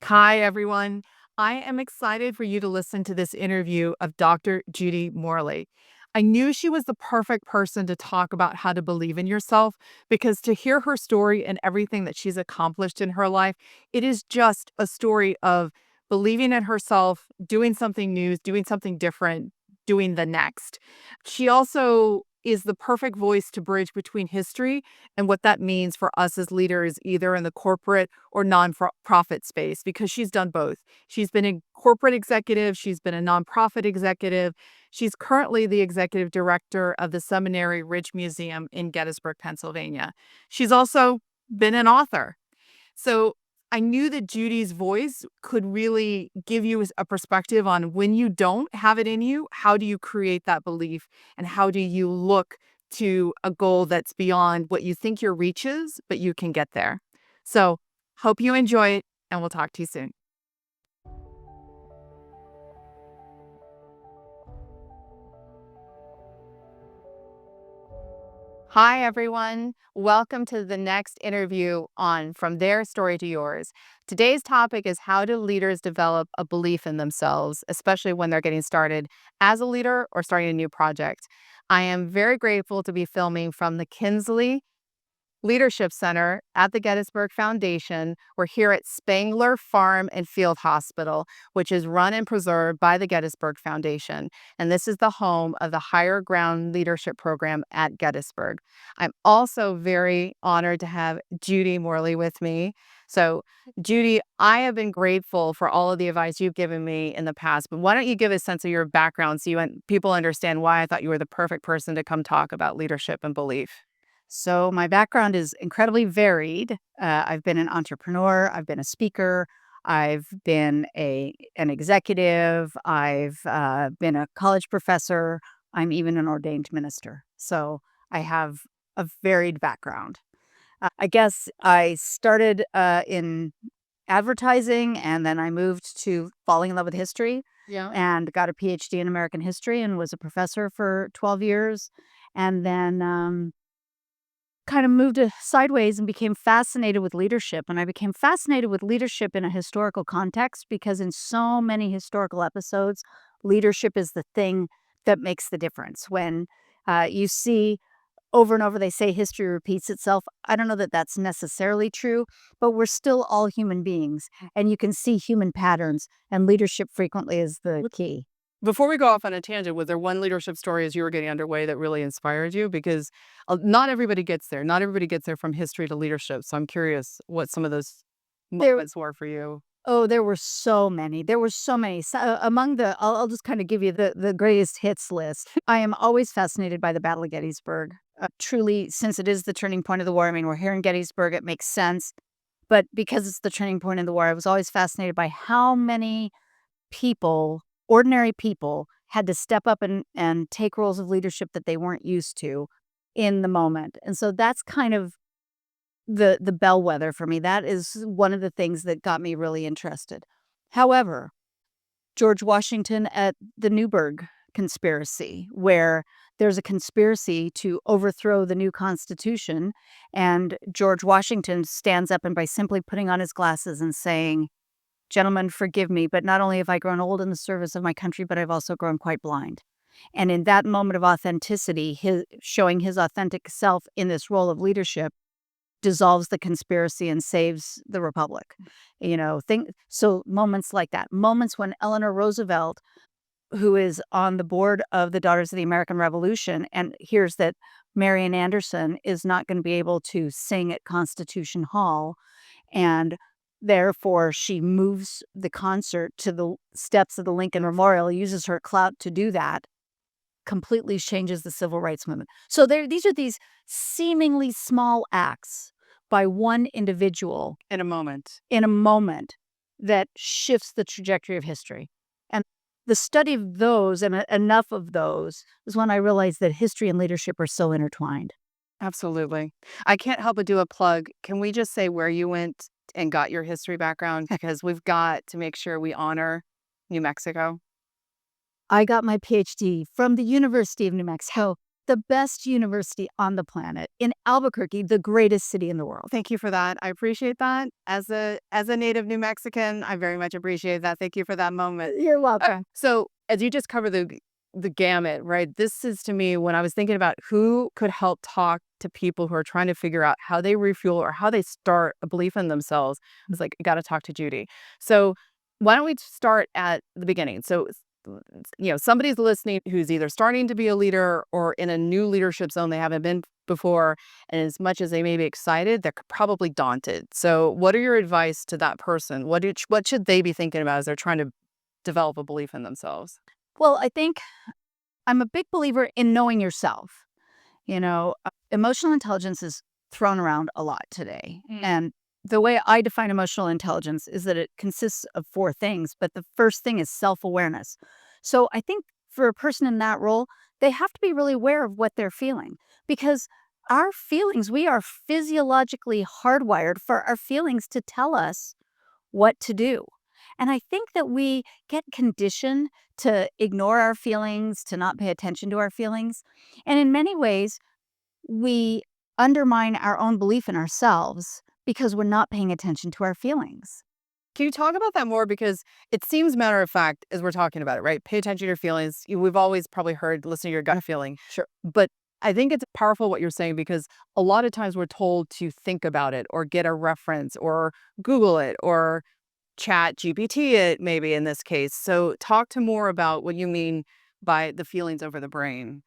Hi, everyone. I am excited for you to listen to this interview of Dr. Judy Morley. I knew she was the perfect person to talk about how to believe in yourself because to hear her story and everything that she's accomplished in her life, it is just a story of believing in herself, doing something new, doing something different, doing the next. She also is the perfect voice to bridge between history and what that means for us as leaders, either in the corporate or nonprofit space, because she's done both. She's been a corporate executive, she's been a nonprofit executive. She's currently the executive director of the Seminary Ridge Museum in Gettysburg, Pennsylvania. She's also been an author. So I knew that Judy's voice could really give you a perspective on when you don't have it in you, how do you create that belief and how do you look to a goal that's beyond what you think your reach is, but you can get there. So hope you enjoy it and we'll talk to you soon. Hi, everyone. Welcome to the next interview on From Their Story to Yours. Today's topic is how do leaders develop a belief in themselves, especially when they're getting started as a leader or starting a new project. I am very grateful to be filming from the Kinsley Leadership Center at the Gettysburg Foundation. We're here at Spangler Farm and Field Hospital, which is run and preserved by the Gettysburg Foundation. And this is the home of the Higher Ground Leadership Program at Gettysburg. I'm also very honored to have Judy Morley with me. So, Judy, I have been grateful for all of the advice you've given me in the past, but why don't you give a sense of your background so people understand why I thought you were the perfect person to come talk about leadership and belief? So, my background is incredibly varied. I've been an entrepreneur, I've been a speaker, I've been an executive, I've been a college professor, I'm even an ordained minister. So, I have a varied background. I guess I started in advertising and then I moved to falling in love with history Yeah. and got a PhD in American history and was a professor for 12 years. And then kind of moved sideways and became fascinated with leadership. And I became fascinated with leadership in a historical context because in so many historical episodes, leadership is the thing that makes the difference. When you see over and over, they say history repeats itself. I don't know that that's necessarily true, but we're still all human beings and you can see human patterns, and leadership frequently is the key. Before we go off on a tangent, was there one leadership story as you were getting underway that really inspired you? Because not everybody gets there. Not everybody gets there from history to leadership. So I'm curious what some of those There moments were for you. Oh, there were so many. There were so many. So, among the I'll just kinda give you the greatest hits list. I am always fascinated by the Battle of Gettysburg. Truly, since it is the turning point of the war, I mean, we're here in Gettysburg, it makes sense, but because it's the turning point in the war, I was always fascinated by how many people, ordinary people, had to step up and take roles of leadership that they weren't used to in the moment, and so that's kind of the bellwether for me. That is one of the things that got me really interested. However, George Washington at the Newburgh conspiracy, where there's a conspiracy to overthrow the new Constitution, and George Washington stands up and by simply putting on his glasses and saying, "Gentlemen, forgive me, but not only have I grown old in the service of my country, but I've also grown quite blind." And in that moment of authenticity, showing his authentic self in this role of leadership dissolves the conspiracy and saves the republic. Think so moments like that. Moments when Eleanor Roosevelt, who is on the board of the Daughters of the American Revolution and hears that Marian Anderson is not going to be able to sing at Constitution Hall, and therefore she moves the concert to the steps of the Lincoln Memorial, uses her clout to do that, completely changes the civil rights movement. So these are these seemingly small acts by one individual In a moment. in a moment that shifts the trajectory of history. And the study of those and enough of those is when I realized that history and leadership are so intertwined. Absolutely. I can't help but do a plug. Can we just say where you went and got your history background? Because we've got to make sure we honor New Mexico. I got my PhD from the University of New Mexico the best university on the planet in Albuquerque, the greatest city in the world. Thank you for that. I appreciate that. As a native New Mexican, I very much appreciate that. Thank you for that moment. You're welcome. So, as you just covered the gamut, right? This is to me when I was thinking about who could help talk to people who are trying to figure out how they refuel or how they start a belief in themselves. I was like, I got to talk to Judy. So, why don't we start at the beginning? So, somebody's listening who's either starting to be a leader or in a new leadership zone they haven't been before. And as much as they may be excited, they're probably daunted. So, what are your advice to that person? What should they be thinking about as they're trying to develop a belief in themselves? Well, I think I'm a big believer in knowing yourself. Emotional intelligence is thrown around a lot today. And the way I define emotional intelligence is that it consists of four things, but the first thing is self-awareness. So I think for a person in that role, they have to be really aware of what they're feeling because our feelings, we are physiologically hardwired for our feelings to tell us what to do. And I think that we get conditioned to ignore our feelings, to not pay attention to our feelings. And in many ways, we undermine our own belief in ourselves because we're not paying attention to our feelings. Can you talk about that more? Because it seems matter of fact as we're talking about it, right? Pay attention to your feelings. We've always probably heard, listen to your gut feeling. Sure. But I think it's powerful what you're saying because a lot of times we're told to think about it or get a reference or Google it or chat GPT it, maybe in this case. So talk to more about what you mean by the feelings over the brain.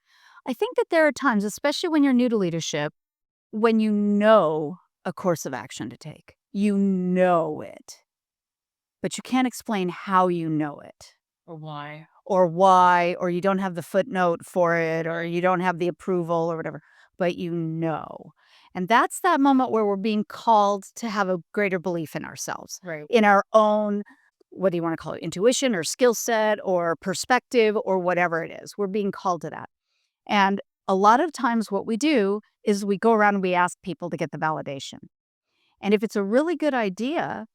I think that there are times, especially when you're new to leadership, when you know a course of action to take. You know it, but you can't explain how you know it. Or why? Or why, or you don't have the footnote for it, or you don't have the approval or whatever, but you know. And that's that moment where we're being called to have a greater belief in ourselves, Right. in our own, what do you want to call it, intuition or skill set or perspective or whatever it is. We're being called to that. And a lot of times what we do is we go around and we ask people to get the validation. And if it's a really good idea,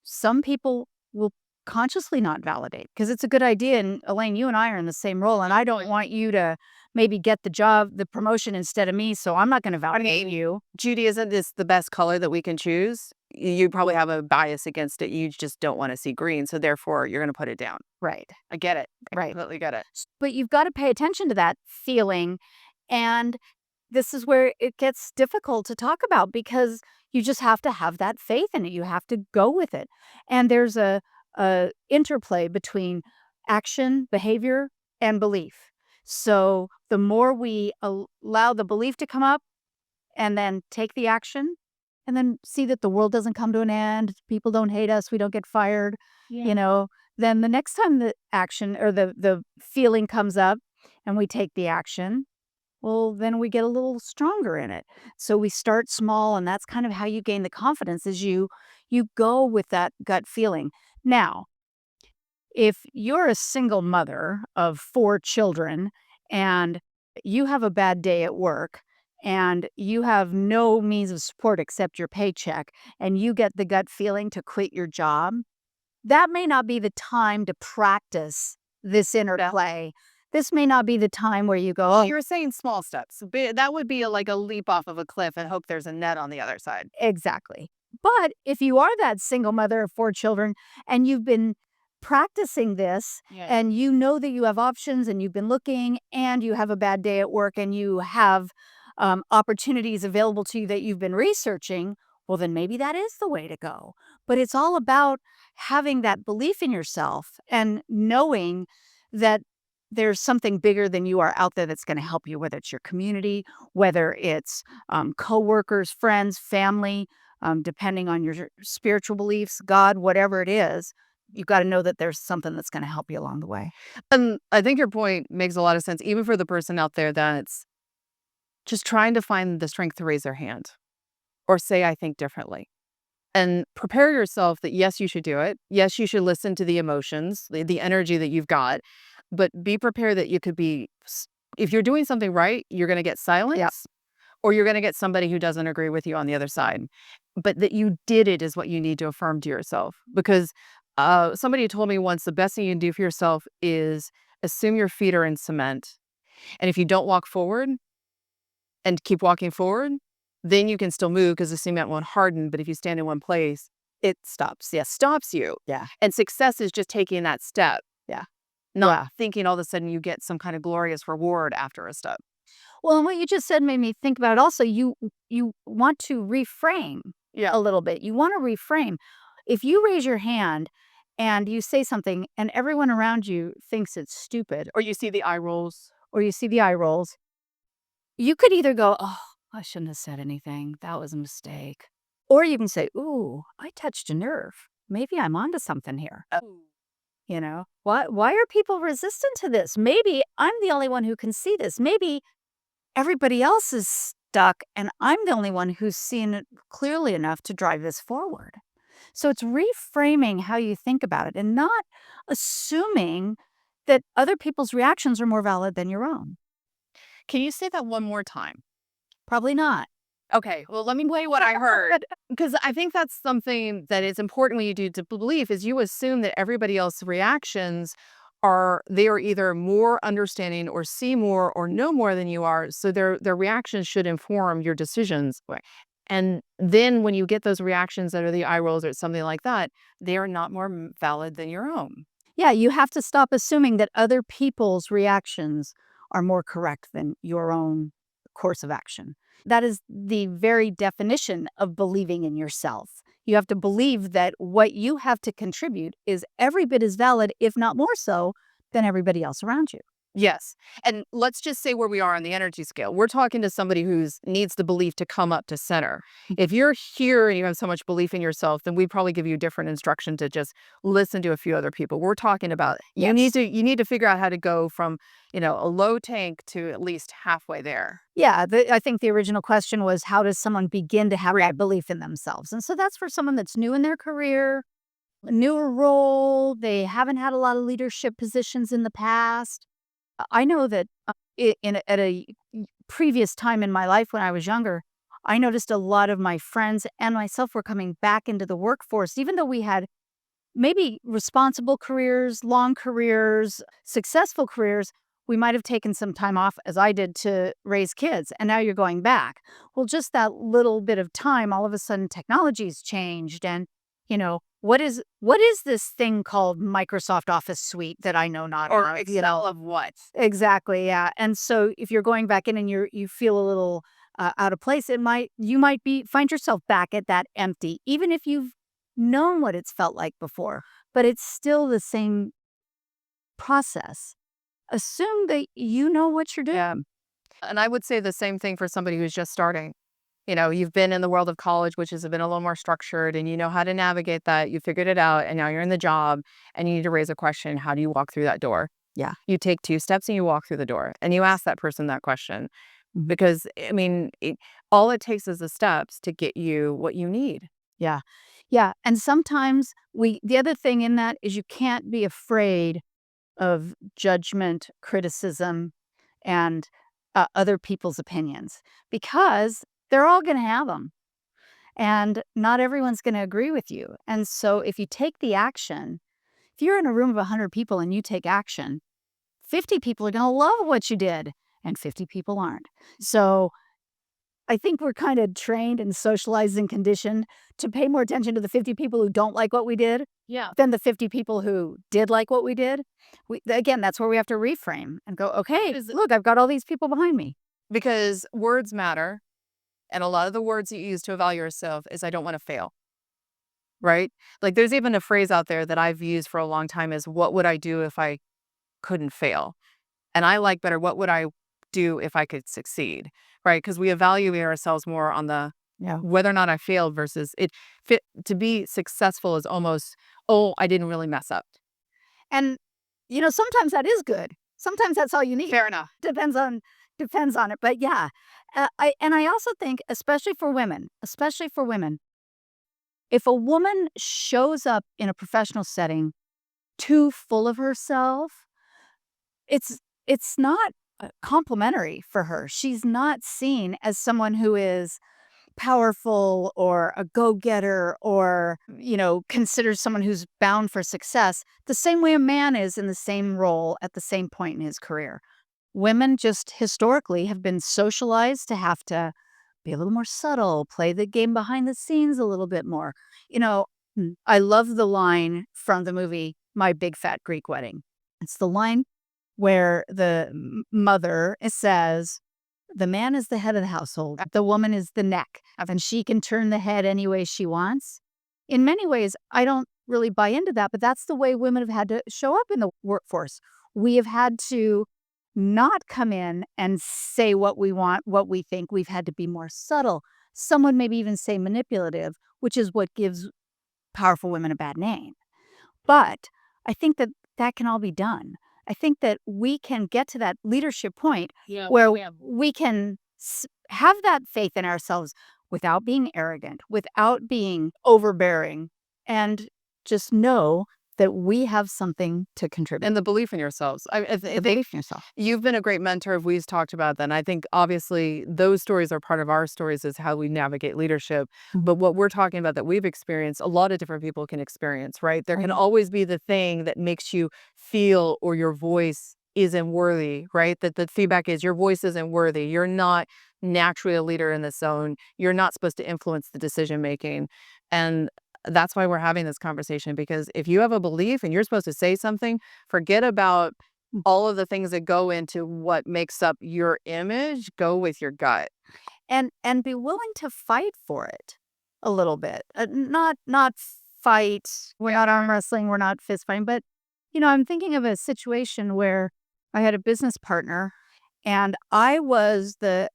some people will consciously not validate because it's a good idea. And Elaine, you and I are in the same role, and I don't want you to maybe get the job, the promotion instead of me. So I'm not going to validate you. Judy, isn't this the best color that we can choose? You probably have a bias against it. You just don't want to see green. So therefore, you're going to put it down. Right. I get it. I Right. completely get it. But you've got to pay attention to that feeling. And this is where it gets difficult to talk about because you just have to have that faith in it. You have to go with it. And there's a interplay between action, behavior, and belief. So the more we allow the belief to come up and then take the action and then see that the world doesn't come to an end, people don't hate us, we don't get fired, then the next time the action or the feeling comes up and we take the action, well, then we get a little stronger in it. So we start small, and that's kind of how you gain the confidence is you go with that gut feeling. Now, if you're a single mother of 4 children and you have a bad day at work and you have no means of support except your paycheck and you get the gut feeling to quit your job, that may not be the time to practice this interplay. This may not be the time where you go, "Oh." You're saying small steps. That would be like a leap off of a cliff and hope there's a net on the other side. Exactly. But if you are that single mother of 4 children and you've been practicing this and you know that you have options and you've been looking and you have a bad day at work and you have opportunities available to you that you've been researching, well, then maybe that is the way to go. But it's all about having that belief in yourself and knowing that there's something bigger than you are out there that's going to help you, whether it's your community, whether it's coworkers, friends, family, depending on your spiritual beliefs, God, whatever it is, you've got to know that there's something that's going to help you along the way. And I think your point makes a lot of sense, even for the person out there that's just trying to find the strength to raise their hand or say, I think differently. And prepare yourself that, yes, you should do it. Yes, you should listen to the emotions, the energy that you've got, but be prepared that you could be, if you're doing something right, you're going to get silence or you're going to get somebody who doesn't agree with you on the other side. But that you did it is what you need to affirm to yourself. Because somebody told me once the best thing you can do for yourself is assume your feet are in cement. And if you don't walk forward, and keep walking forward, then you can still move because the cement won't harden. But if you stand in one place, it stops. Yeah, stops you. Yeah. And success is just taking that step, Yeah. not Yeah. thinking all of a sudden you get some kind of glorious reward after a step. Well, and what you just said made me think about also you want to reframe Yeah. a little bit. You want to reframe. If you raise your hand and you say something and everyone around you thinks it's stupid Or you see the eye rolls. or you see the eye rolls, you could either go, "Oh, I shouldn't have said anything. That was a mistake." Or you can say, "Ooh, I touched a nerve. Maybe I'm onto something here." Oh. Why are people resistant to this? Maybe I'm the only one who can see this. Maybe everybody else is stuck and I'm the only one who's seen it clearly enough to drive this forward. So it's reframing how you think about it and not assuming that other people's reactions are more valid than your own. Can you say that one more time? Probably not. Okay, well, let me play what I heard because I think that's something that is important when you do to believe is you assume that everybody else's reactions are they are either more understanding or see more or know more than you are, so their reactions should inform your decisions. Right. And then when you get those reactions that are the eye rolls or something like that, they are not more valid than your own. Yeah, you have to stop assuming that other people's reactions are more correct than your own course of action. That is the very definition of believing in yourself. You have to believe that what you have to contribute is every bit as valid, if not more so, than everybody else around you. Yes. And let's just say where we are on the energy scale. We're talking to somebody who's needs the belief to come up to center. If you're here and you have so much belief in yourself, then we'd probably give you different instruction to just listen to a few other people. We're talking about Yes. you need to figure out how to go from, a low tank to at least halfway there. Yeah, I think the original question was how does someone begin to have that belief in themselves? And so that's for someone that's new in their career, a newer role, they haven't had a lot of leadership positions in the past. I know that, at a previous time in my life when I was younger, I noticed a lot of my friends and myself were coming back into the workforce, even though we had maybe responsible careers, long careers, successful careers. We might have taken some time off, as I did, to raise kids, and now you're going back. Well, just that little bit of time, all of a sudden, technology's changed, and what is this thing called Microsoft Office Suite that I know not Or of? Excel of what? Exactly, yeah, and so if you're going back in and you feel a little, out of place, you might be find yourself back at that empty, even if you've known what it's felt like before, but it's still the same process. Assume that you know what you're doing. Yeah. And I would say the same thing for somebody who's just starting. You've been in the world of college, which has been a little more structured, and you know how to navigate that. You figured it out, and now you're in the job, and you need to raise a question. How do you walk through that door? Yeah. You take two steps and you walk through the door, and you ask that person that question Mhm. because, I mean, all it takes is the steps to get you what you need. Yeah. Yeah, and sometimes the other thing in that is you can't be afraid of judgment, criticism, and, other people's opinions because they're all gonna have them. And not everyone's going to agree with you. And so if you take the action, if you're in a room of 100 people and you take action, 50 people are going to love what you did and 50 people aren't. So I think we're kind of trained and socialized and conditioned to pay more attention to the 50 people who don't like what we did Yeah. than the 50 people who did like what we did. Again, that's where we have to reframe and go, okay, Is look, I've got all these people behind me. because words matter, and a lot of the words you use to evaluate yourself is "I don't want to fail." Right? Like there's even a phrase out there that I've used for a long time is "What would I do if I couldn't fail?" And I like better, "What would I do if I could succeed?" Right? Because we evaluate ourselves more on the Yeah. whether or not I failed versus it fit to be successful is almost, "Oh, I didn't really mess up." And, sometimes that is good. Sometimes that's all you need. Fair enough. Depends on it, but yeah. I also think, especially for women, if a woman shows up in a professional setting too full of herself, it's it's not, complimentary for her. She's not seen as someone who is powerful or a go-getter or, considered someone who's bound for success the same way a man is in the same role at the same point in his career. women just historically have been socialized to have to be a little more subtle, play the game behind the scenes a little bit more. You know, I love the line from the movie My Big Fat Greek Wedding. It's the line where the mother says, "The man is the head of the household, the woman is the neck, and she can turn the head any way she wants." In many ways, I don't really buy into that, but that's the way women have had to show up in the workforce. We have had to not come in and say what we want, what we think. We've had to be more subtle. Someone maybe even say manipulative, which is what gives powerful women a bad name. But I think that that can all be done. I think that we can get to that leadership point where we can have that faith in ourselves without being arrogant, without being overbearing, and just know that we have something to contribute. And the belief in yourselves. I The belief in yourself. You've been a great mentor. We've talked about that. And I think obviously those stories are part of our stories is how we navigate leadership. But what we're talking about that we've experienced, a lot of different people can experience, right? There can always be the thing that makes you feel or your voice isn't worthy, right? That the feedback is your voice isn't worthy. You're not naturally a leader in this zone. You're not supposed to influence the decision making. And that's why we're having this conversation, because if you have a belief and you're supposed to say something, forget about all of the things that go into what makes up your image. Go with your gut. And be willing to fight for it a little bit. Not fight. We're not arm wrestling. We're not fist fighting. But I'm thinking of a situation where I had a business partner, and I was the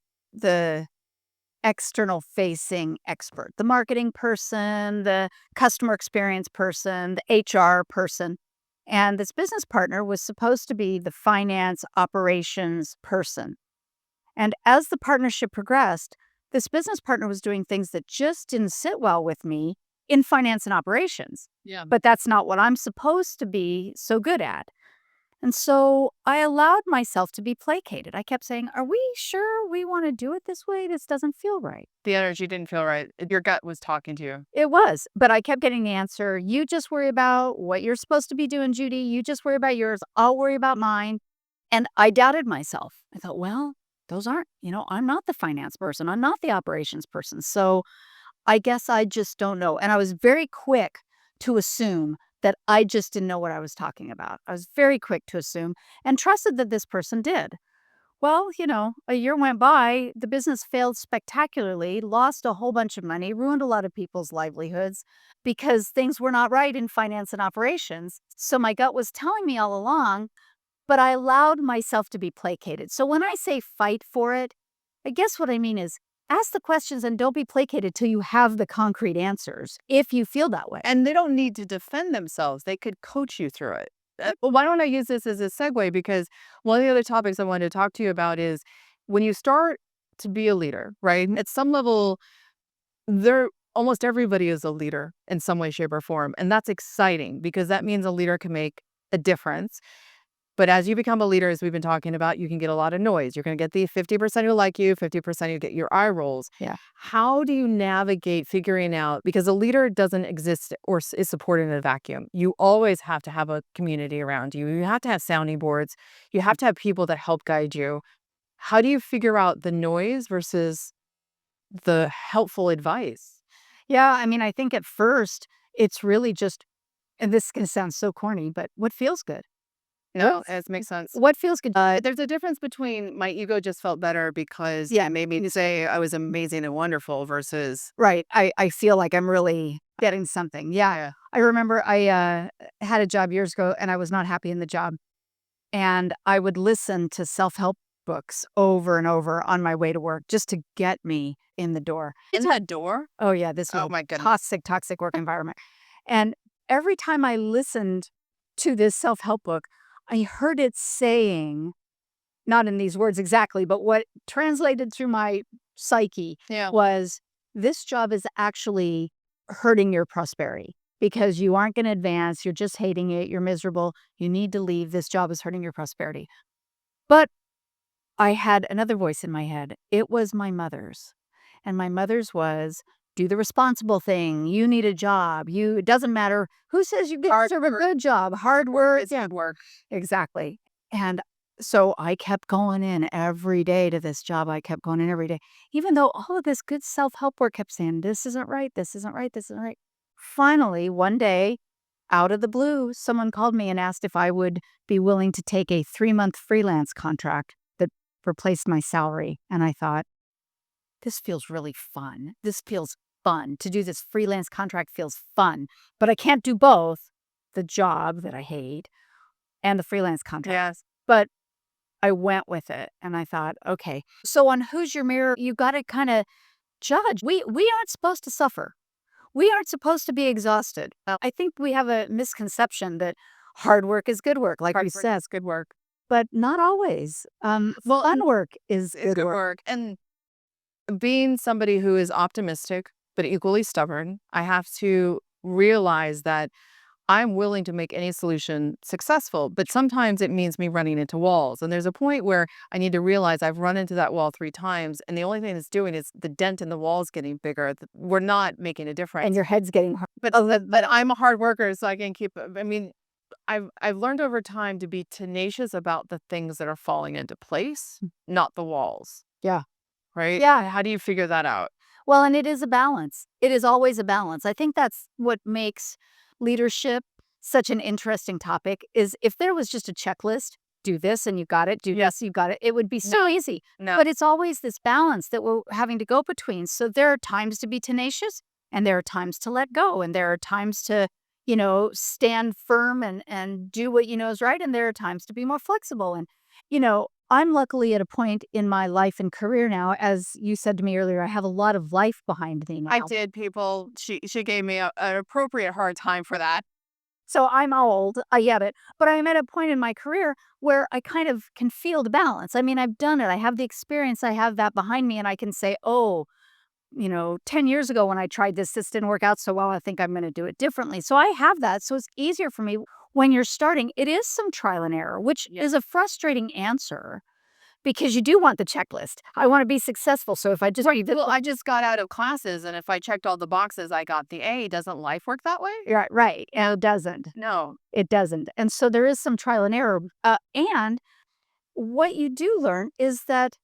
external facing expert, the marketing person, the customer experience person, the HR person. And this business partner was supposed to be the finance operations person. And as the partnership progressed, this business partner was doing things that just didn't sit well with me in finance and operations. Yeah. But that's not what I'm supposed to be so good at. And so I allowed myself to be placated. I kept saying, "Are we sure we want to do it this way? This doesn't feel right." The energy didn't feel right. Your gut was talking to you. It was, but I kept getting the answer, "You just worry about what you're supposed to be doing, Judy. You just worry about yours. I'll worry about mine." And I doubted myself. I thought, well, those aren't, I'm not the finance person. I'm not the operations person. So I guess I just don't know. And I was very quick to assume that I just didn't know what I was talking about. I was very quick to assume and trusted that this person did. Well, a year went by, the business failed spectacularly, lost a whole bunch of money, ruined a lot of people's livelihoods because things were not right in finance and operations. So my gut was telling me all along, but I allowed myself to be placated. So when I say fight for it, I guess what I mean is ask the questions and don't be placated till you have the concrete answers, if you feel that way. And they don't need to defend themselves. They could coach you through it. Well, why don't I use this as a segue? Because one of the other topics I wanted to talk to you about is when you start to be a leader, right? At some level, there almost everybody is a leader in some way, shape, or form. And that's exciting because that means a leader can make a difference. But as you become a leader, as we've been talking about, you can get a lot of noise. You're going to get the 50% who like you, 50% who get your eye rolls. Yeah. How do you navigate figuring out, because a leader doesn't exist or is supported in a vacuum. You always have to have a community around you. You have to have sounding boards. You have to have people that help guide you. How do you figure out the noise versus the helpful advice? Yeah. I mean, I think at first it's really just, and this can sound so corny, but what feels good? No, it makes sense. What feels good? There's a difference between my ego just felt better because it made me say I was amazing and wonderful versus Right. I feel like I'm really getting something. Yeah. I remember I had a job years ago and I was not happy in the job. And I would listen to self-help books over and over on my way to work just to get me in the door. in that door. Oh, yeah. This was Oh my goodness. toxic work environment. And every time I listened to this self-help book, I heard it saying, not in these words exactly, but what translated through my psyche Yeah. was, this job is actually hurting your prosperity because you aren't going to advance. You're just hating it. You're miserable. You need to leave. This job is hurting your prosperity. But I had another voice in my head. It was my mother's. And my mother's was, do the responsible thing. You need a job. It doesn't matter who says you deserve a good job. Hard work. It's hard work. Exactly. And So I kept going in every day to this job. I kept going in every day, even though all of this good self-help work kept saying, this isn't right. This isn't right. This isn't right. Finally, one day, out of the blue, someone called me and asked if I would be willing to take a 3-month freelance contract that replaced my salary. And I thought, this feels really fun. This feels fun. To do this freelance contract feels fun, but I can't do both, the job that I hate and the freelance contract. Yes. But I went with it and I thought, okay. So on Who's Your Mirror, you got to kind of judge. We aren't supposed to suffer. We aren't supposed to be exhausted. I think we have a misconception that hard work is good work, like Hard we work said, is good work. but not always. Well, Fun work is it's good good work. work. And being somebody who is optimistic but equally stubborn, I have to realize that I'm willing to make any solution successful, but sometimes it means me running into walls. And there's a point where I need to realize I've run into that wall 3 times, and the only thing it's doing is the dent in the wall is getting bigger. We're not making a And difference. your head's getting hard. But I'm a hard worker, so I can keep. I mean, I've learned over time to be tenacious about the things that are falling into place, not the walls. Yeah. Right? Yeah. How do you figure that out? Well, and it is a balance. It is always a balance. I think that's what makes leadership such an interesting topic is if there was just a checklist, do this and you got it, do Yeah. this, you got it, it would be so easy. No. But it's always this balance that we're having to go between. So there are times to be tenacious and there are times to let go and there are times to, stand firm and do what you know is right and there are times to be more flexible and I'm luckily at a point in my life and career now, as you said to me earlier, I have a lot of life behind me I now. did, people. She gave me an appropriate hard time for that. So I'm old, I get it, but I'm at a point in my career where I kind of can feel the balance. I mean, I've done it. I have the experience. I have that behind me and I can say, "Oh, 10 years ago when I tried this, this didn't work out so well. I think I'm going to do it differently." So I have that. So it's easier for me when you're starting. It is some trial and error, which is a frustrating answer because you do want the checklist. I want to be successful. So if I just Well, I just got out of classes, and if I checked all the boxes, I got the A. Doesn't life work that way? right, right, and it doesn't. No. It doesn't. And so there is some trial and error. And what you do learn is that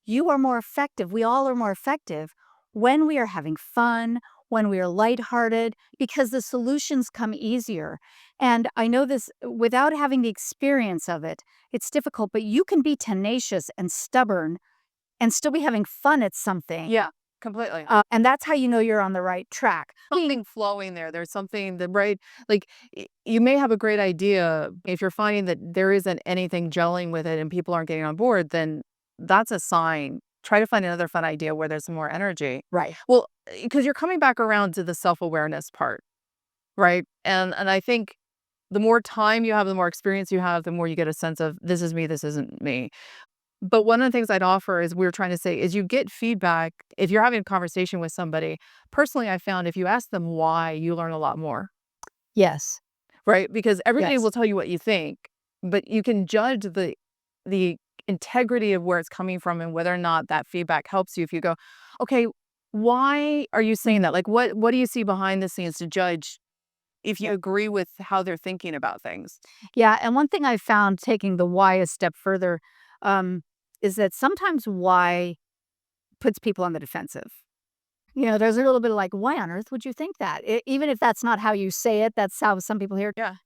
you are more effective. We all are more effective when we are having fun, when we are lighthearted, because the solutions come easier. And I know this without having the experience of it, it's difficult, but you can be tenacious and stubborn and still be having fun at something. Yeah, completely. And that's how you know you're on the right track. Something flowing there. There's something that right like you may have a great idea. If you're finding that there isn't anything gelling with it and people aren't getting on board, then that's a sign. Try to find another fun idea where there's some more energy. Right. Well, because you're coming back around to the self-awareness part, right? And I think the more time you have, the more experience you have, the more you get a sense of this is me, this isn't me. But one of the things I'd offer is we were trying to say is you get feedback if you're having a conversation with somebody. Personally, I found if you ask them why, you learn a lot more, Yes. right? Because everybody Yes. will tell you what you think, but you can judge the integrity of where it's coming from and whether or not that feedback helps you. If you go, okay, why are you saying that? Like, what do you see behind the scenes to judge if you agree with how they're thinking about things? Yeah, and one thing I found taking the why a step further, is that sometimes why puts people on the defensive. There's a little bit of like, "Why on earth would you think that?" Even if that's not how you say it, that's how some people hear it. Yeah.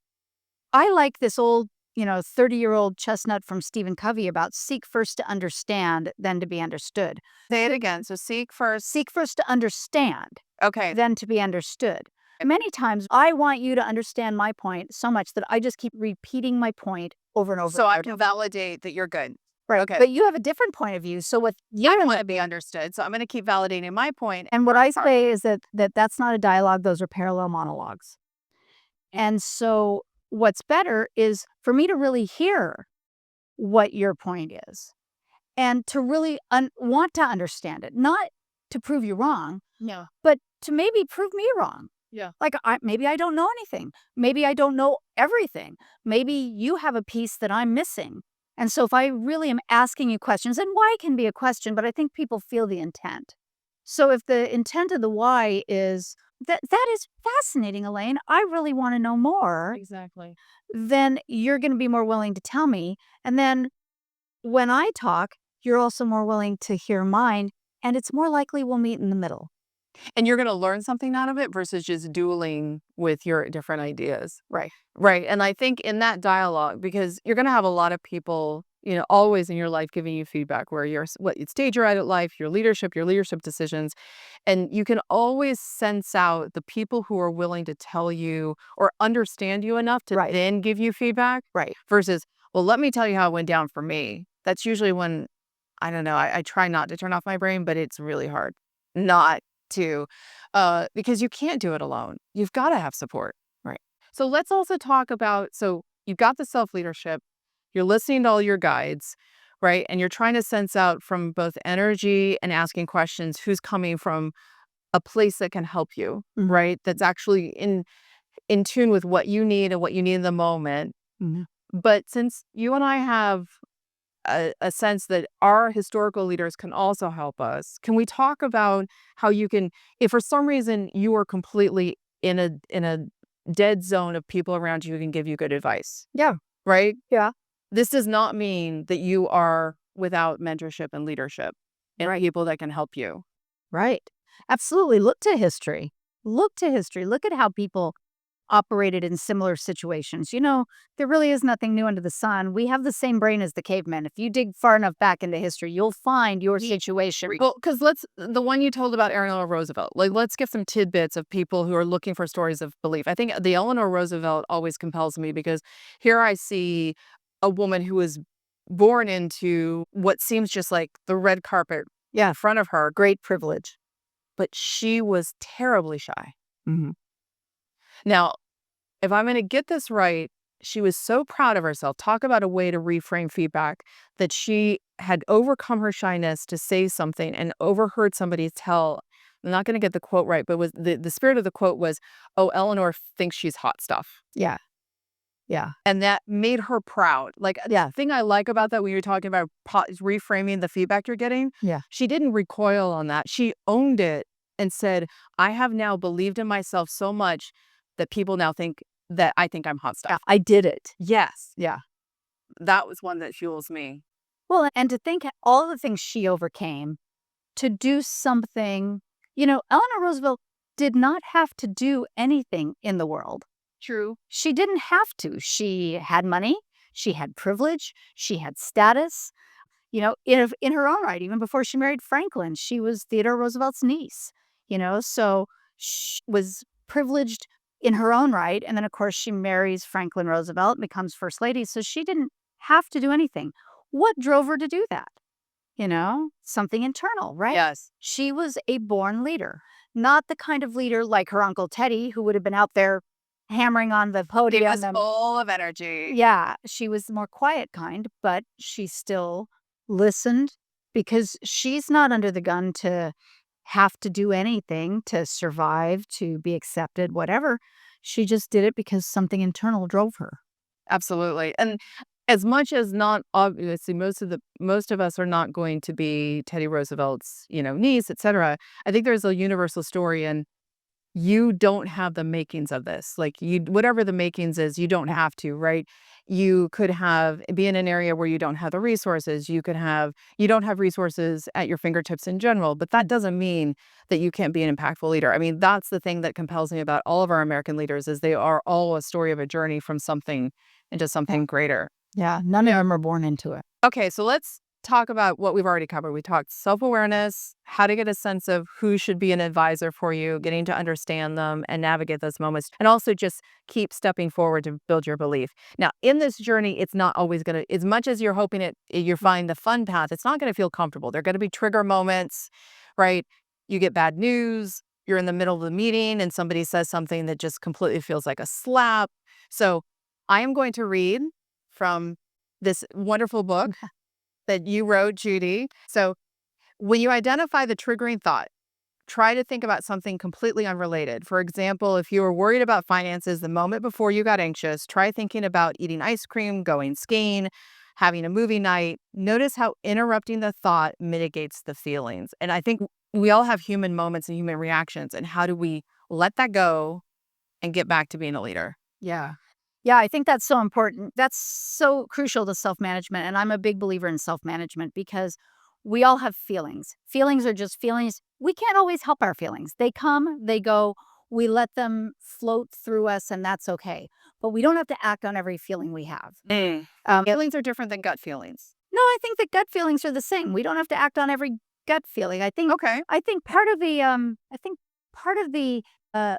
I like this old, 30-year-old chestnut from Stephen Covey about seek first to understand, then to be understood. Say it again. So seek first. Seek first to understand, Okay. then to be understood. Many times, I want you to understand my point so much that I just keep repeating my point over and over. So I can validate that you're good. Right. Okay. But you have a different point of view. So what I want to be understood. So I'm going to keep validating my point. and what I say is that's not a dialogue, those are parallel monologues. And so what's better is for me to really hear what your point is and to really want to understand it, not to prove you wrong, No. but to maybe prove me wrong. Yeah. Like maybe I don't know anything. Maybe I don't know everything. Maybe you have a piece that I'm missing. And so if I really am asking you questions, and why can be a question, but I think people feel the intent. So if the intent of the why is that is fascinating, Elaine. I really want to know more. Exactly. Then you're going to be more willing to tell me. And then when I talk, you're also more willing to hear mine. And it's more likely we'll meet in the middle. And you're gonna learn something out of it versus just dueling with your different ideas. Right. Right, and I think in that dialogue, because you're gonna have a lot of people, always in your life giving you feedback where you're what stage you're at life, your leadership decisions, and you can always sense out the people who are willing to tell you or understand you enough to Right. then give you feedback Right. versus, "Well, let me tell you how it went down for me." That's usually when I don't know, I try not to turn off my brain, but it's really hard not to, because you can't do it alone. You've gotta have support. Right. So let's also talk about so you've got the self-leadership, you're listening to all your guides, right? And you're trying to sense out from both energy and asking questions who's coming from a place that can help you, Mhm. right? That's actually in tune with what you need and what you need in the moment. Mhm. But since you and I have a sense that our historical leaders can also help us. Can we talk about how you can, if for some reason you are completely in a dead zone of people around you who can give you good advice, Yeah. right? Yeah. This does not mean that you are without mentorship and leadership and Right. people that can help you. Right. Absolutely. Look to history. Look to history. Look at how people operated in similar situations. There really is nothing new under the sun. We have the same brain as the cavemen. If you dig far enough back into history, you'll find your situation. Well, because the one you told about Eleanor Roosevelt, like, let's give some tidbits of people who are looking for stories of belief. I think the Eleanor Roosevelt always compels me because here I see a woman who was born into what seems just like the red carpet in Yeah. front of her, Great privilege. but she was terribly shy. Mhm. Now, if I'm going to get this right, she was so proud of herself. Talk about a way to reframe feedback that she had overcome her shyness to say something and overheard somebody tell. I'm not going to get the quote right, but was the spirit of the quote was, "Oh, Eleanor thinks she's hot stuff." Yeah. Yeah. And that made her proud. Like, Yeah. the thing I like about that when you're talking about reframing the feedback you're getting, Yeah. she didn't recoil on that. She owned it and said, "I have now believed in myself so much that people now think that I think I'm hot Yeah. stuff." I did it. Yes, Yeah. that was one that fuels me. Well, and to think all the things she overcame to do something, Eleanor Roosevelt did not have to do anything in the world. True. She didn't have to. She had money, she had privilege, she had status. In her own right, even before she married Franklin, she was Theodore Roosevelt's niece, so she was privileged in her own right. And then, of course, she marries Franklin Roosevelt and becomes first lady. So she didn't have to do anything. What drove her to do that? Something internal, right? Yes. She was a born leader, not the kind of leader like her Uncle Teddy, who would have been out there hammering on the He podium. was full of energy. Yeah, she was the more quiet kind, but she still listened because she's not under the gun to have to do anything to survive, to be accepted, whatever. She just did it because something internal drove her. Absolutely. And as much as not obviously most of us are not going to be Teddy Roosevelt's, niece, etc. I think there's a universal story and you don't have the makings of this. Like you whatever the makings is, you don't have to, right? You could be in an area where you don't have the resources. You don't have resources at your fingertips in general, but that doesn't mean that you can't be an impactful leader. I mean, that's the thing that compels me about all of our American leaders is they are all a story of a journey from something into Yeah. something greater. Yeah, none of them are born into it. Okay, so let's talk about what we've already covered. We talked self-awareness, how to get a sense of who should be an advisor for you, getting to understand them and navigate those moments, and also just keep stepping forward to build your belief. Now, in this journey, it's not always going to, as much as you're hoping you find the fun path, it's not going to feel comfortable. There are going to be trigger moments, right? You get bad news, you're in the middle of the meeting and somebody says something that just completely feels like a slap. So I am going to read from this wonderful book that you wrote, Judy. So when you identify the triggering thought, try to think about something completely unrelated. For example, if you were worried about finances the moment before you got anxious, try thinking about eating ice cream, going skiing, having a movie night. Notice how interrupting the thought mitigates the feelings. And I think we all have human moments and human reactions, and how do we let that go and get back to being a leader? Yeah. Yeah, I think that's so important. That's so crucial to self-management, and I'm a big believer in self-management because we all have feelings. Feelings are just feelings. We can't always help our feelings. They come, they go. We let them float through us, and that's okay. But we don't have to act on every feeling we have. Feelings are different than gut feelings. No, I think that gut feelings are the same. We don't have to act on every gut feeling. Okay. I think part of the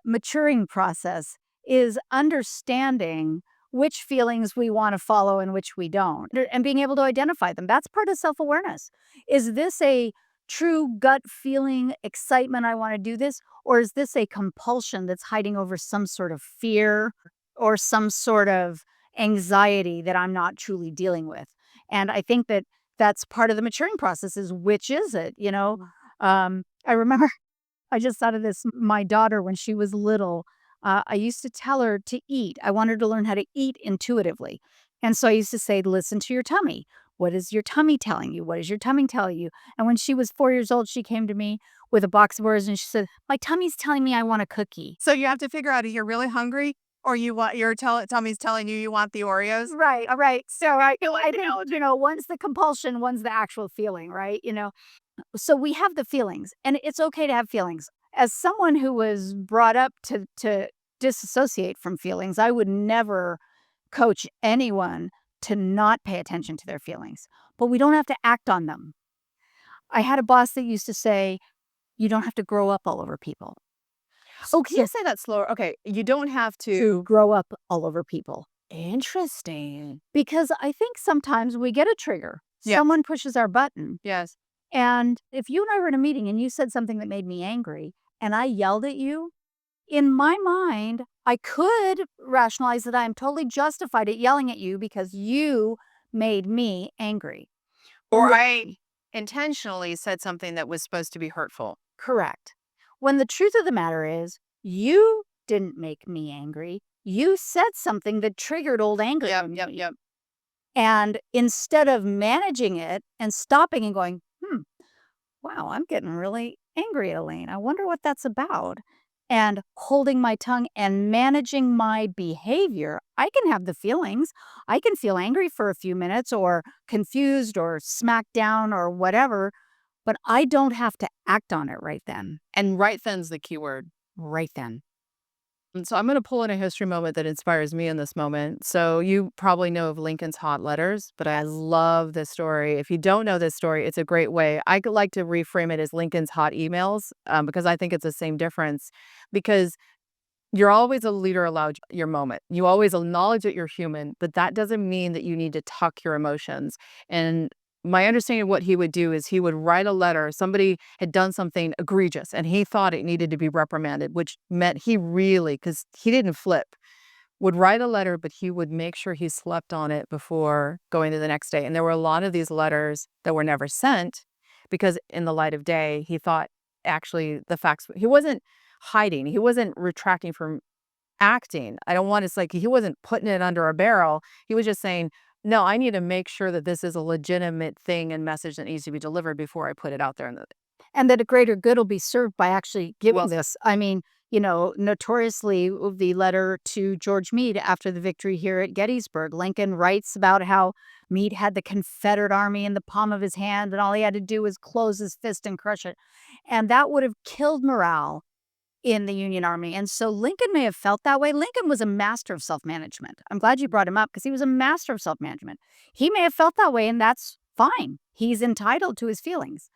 maturing process is understanding which feelings we want to follow and which we don't, and being able to identify them. That's part of self-awareness. Is this a true gut feeling, excitement, I want to do this, or is this a compulsion that's hiding over some sort of fear or some sort of anxiety that I'm not truly dealing with? And I think that that's part of the maturing process is which is it, you know? I remember I just thought of this, my daughter, when she was little, I used to tell her to eat. I wanted her to learn how to eat intuitively. And so I used to say, listen to your tummy. What is your tummy telling you? What is your tummy telling you? And when she was 4 years old, she came to me with a box of Oreos and she said, my tummy's telling me I want a cookie. So you have to figure out if you're really hungry or you want your tummy's telling you want the Oreos. Right, all right. So I think, one's the compulsion, one's the actual feeling, right? So we have the feelings, and it's okay to have feelings. As someone who was brought up to disassociate from feelings, I would never coach anyone to not pay attention to their feelings, but we don't have to act on them. I had a boss that used to say, "You don't have to grow up all over people." Oh, can you say that slower? Okay, you don't have To grow up all over people. Interesting. Because I think sometimes we get a trigger. Yeah. Someone pushes our button. Yes. And if you and I were in a meeting and you said something that made me angry and I yelled at you, in my mind, I could rationalize that I am totally justified at yelling at you because you made me angry. Or Wh- I intentionally said something that was supposed to be hurtful. Correct. When the truth of the matter is, you didn't make me angry. You said something that triggered old anger in me. Yep. And instead of managing it and stopping and going, wow, I'm getting really angry at Elaine. I wonder what that's about. And holding my tongue and managing my behavior, I can have the feelings. I can feel angry for a few minutes or confused or smacked down or whatever, but I don't have to act on it right then. And right then's the key word. Right then. And so I'm going to pull in a history moment that inspires me in this moment. So you probably know of Lincoln's Hot Letters, but I love this story. If you don't know this story, it's a great way. I could like to reframe it as Lincoln's Hot Emails because I think it's the same difference. Because you're always a leader allowed your moment. You always acknowledge that you're human, but that doesn't mean that you need to tuck your emotions. And my understanding of what he would do is he would write a letter. Somebody had done something egregious and he thought it needed to be reprimanded, which meant he really, because he didn't flip, would write a letter, but he would make sure he slept on it before going to the next day. And there were a lot of these letters that were never sent because in the light of day, he thought actually the facts, he wasn't hiding. He wasn't retracting from acting. I don't want it's like he wasn't putting it under a barrel. He was just saying, no, I need to make sure that this is a legitimate thing and message that needs to be delivered before I put it out there. And that a greater good will be served by actually giving Well, this. I mean, notoriously, the letter to George Meade after the victory here at Gettysburg, Lincoln writes about how Meade had the Confederate army in the palm of his hand, and all he had to do was close his fist and crush it. And that would have killed morale in the Union Army. And so Lincoln may have felt that way. Lincoln was a master of self management. I'm glad you brought him up because he was a master of self management. He may have felt that way, and that's fine. He's entitled to his feelings,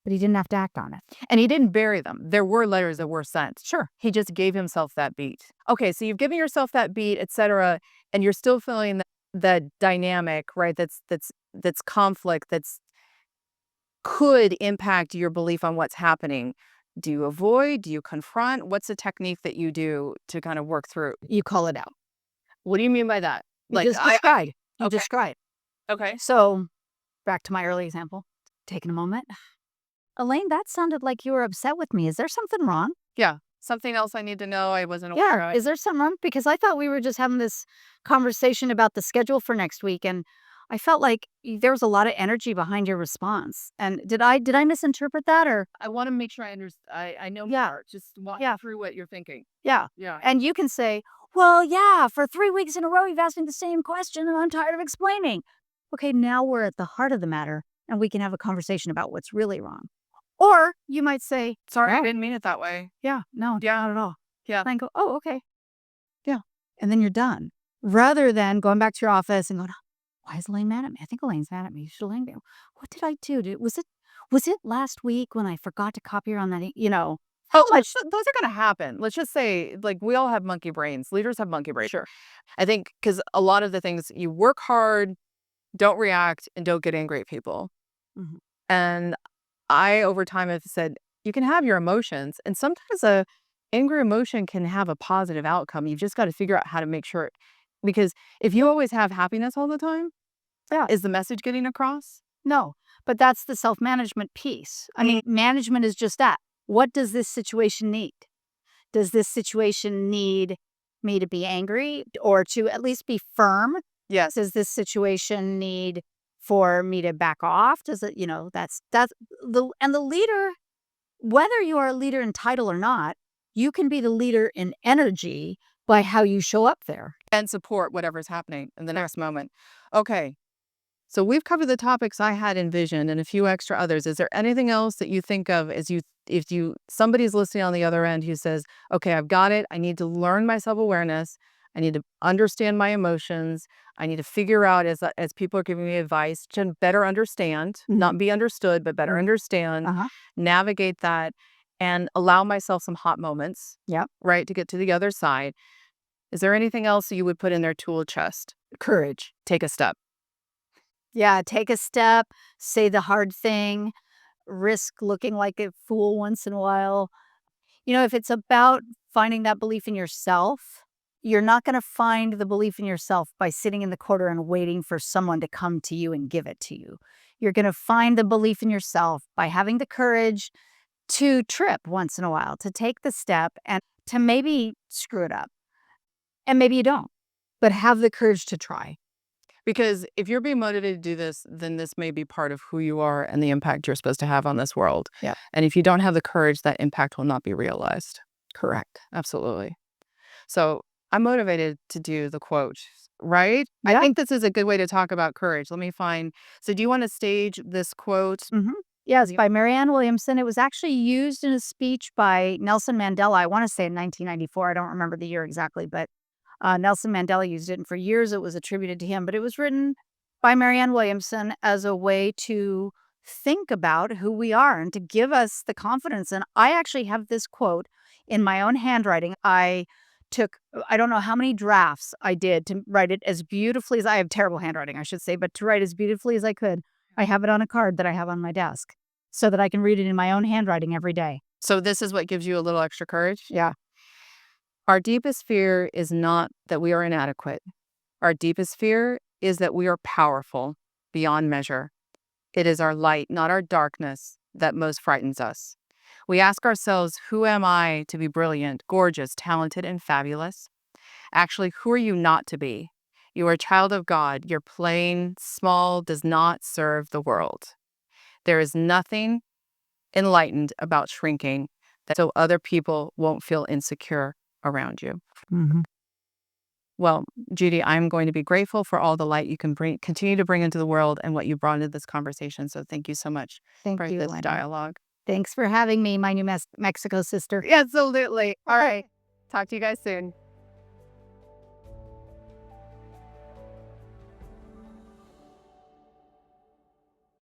but he didn't have to act on it. and he didn't bury them. There were letters that were sent. Sure. He just gave himself that beat. Okay, so you've given yourself that beat, etc., and you're still feeling that dynamic, right? That's conflict. That's could impact your belief on what's happening. Do you avoid? Do you confront? What's the technique that you do to kind of work through? You call it out. What do you mean by that? You just describe. You okay. describe. Okay. So back to my early example, taking a moment. Elaine, that sounded like you were upset with me. Is there something wrong? Yeah. Something else I need to know I wasn't aware Yeah. of. Is there something wrong? Because I thought we were just having this conversation about the schedule for next week. And I felt like there was a lot of energy behind your response. And did I misinterpret that or I want to make sure I understand. I know yeah, more. Just walk yeah, through what you're thinking. yeah. Yeah. And you can say, "Well, yeah, for 3 weeks in a row you've asked me the same question and I'm tired of explaining." Okay, now we're at the heart of the matter and we can have a conversation about what's really wrong. Or you might say, Sorry, I "Oh, didn't mean it that way. yeah, no, Yeah. not at all." Yeah. And I go, "Oh, okay." Yeah. And then you're done. Rather than going back to your office and going, "Why is Elaine mad at me? I think Elaine's mad at me. Should Elaine be what did I do? Was it last week when I forgot to copy her on that how Oh, much." those are going to happen. Let's just say, like, we all have monkey brains. Leaders have monkey brains. Sure. I think because a lot of the things you work hard, don't react, and don't get angry at people. Mhm. And I, over time, have said you can have your emotions, and sometimes a angry emotion can have a positive outcome. You've just got to figure out how to make sure, because if you always have happiness all the time, Yeah. is the message getting across? No, but that's the self-management piece. I mean, management is just that. What does this situation need? Does this situation need me to be angry or to at least be firm? Yes. Does this situation need for me to back off? Does it, that's the leader, whether you are a leader in title or not, you can be the leader in energy by how you show up there. And support whatever's happening in the next moment. Okay. So we've covered the topics I had envisioned and a few extra others. Is there anything else that you think of as if somebody's listening on the other end who says, okay, I've got it. I need to learn my self-awareness. I need to understand my emotions. I need to figure out as people are giving me advice to better understand, Mhm. not be understood, but better Mhm. understand, Uh-huh. navigate that and allow myself some hot moments, Yep. right, to get to the other side. Is there anything else that you would put in their tool chest? Courage. Take a step. Yeah, take a step, say the hard thing, risk looking like a fool once in a while. If it's about finding that belief in yourself, you're not going to find the belief in yourself by sitting in the corner and waiting for someone to come to you and give it to you. You're going to find the belief in yourself by having the courage to trip once in a while, to take the step and to maybe screw it up. And maybe you don't, but have the courage to try. Because if you're being motivated to do this, then this may be part of who you are and the impact you're supposed to have on this world. Yeah, And if you don't have the courage, that impact will not be realized. correct. Absolutely. So I'm motivated to do the quote, right? I Yeah. think this is a good way to talk about courage. Let me find. So, do you want to stage this quote? Mhm. Yes, Yeah. by Marianne Williamson. It was actually used in a speech by Nelson Mandela, I wanna say in 1994, I don't remember the year exactly, but, Nelson Mandela used it, and for years it was attributed to him, but it was written by Marianne Williamson as a way to think about who we are and to give us the confidence, and I actually have this quote in my own handwriting. I don't know how many drafts I did to write it as beautifully as I have terrible handwriting, I should say, but to write as beautifully as I could. I have it on a card that I have on my desk so that I can read it in my own handwriting every day. So, this is what gives you a little extra courage. Yeah. Our deepest fear is not that we are inadequate. Our deepest fear is that we are powerful beyond measure. It is our light, not our darkness, that most frightens us. We ask ourselves, who am I to be brilliant, gorgeous, talented, and fabulous? Actually, who are you not to be? You are a child of God. Your playing small does not serve the world. There is nothing enlightened about shrinking so other people won't feel insecure around you. Mhm. Well, Judy, I'm going to be grateful for all the light you can continue to bring into the world and what you brought into this conversation. So thank you so much Thank for you, this Elaine. dialogue. Thanks for having me, my new Mexico sister. Absolutely. All right. Talk to you guys soon.